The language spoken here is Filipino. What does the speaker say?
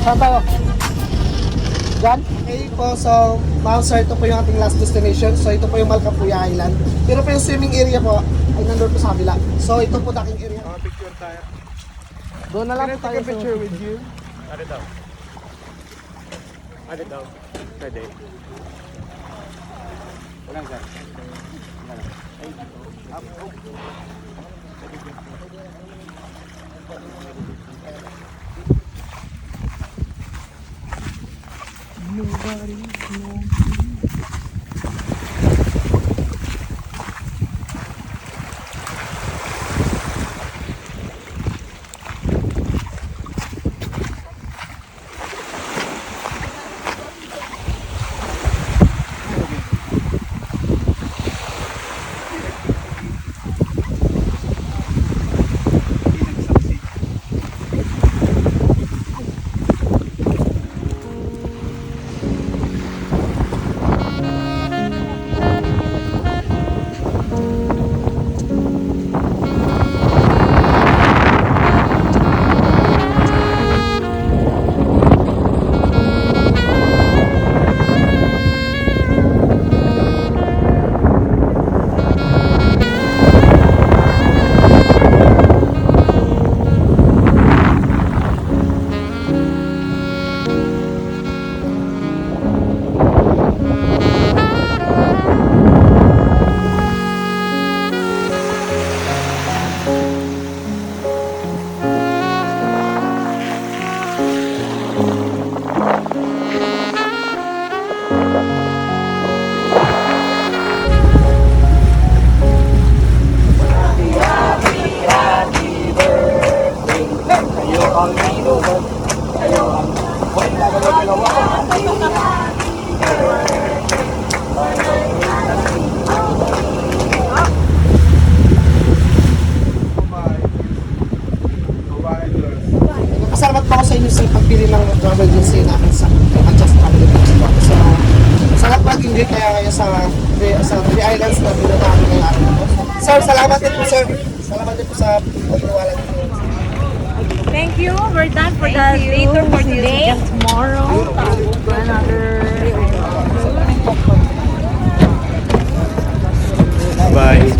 Saan tayo? Diyan? Okay po, so Ma'am Sir, ito po yung ating last destination. So ito po yung Malcapuya Island. Pero po yung swimming area po ay nandun po sa kabila. So ito po daking area. Picture tayo. Doon na lang Can I po tayo take a picture sa... with you? Ano daw? Ano daw? Pwede. Walang sir. Salamat po ako sa inyo sa pagpili ng travel agency namin sa Adjust Travel Agency po. So, sa lahat mag-enjoy kaya ngayon sa Three Islands na pinunta kami ngayong araw po. Sir, salamat din po sir. Salamat din po sa pagtiwala niyo. Thank you. We're done for the day tour for today. Tomorrow, another... Bye.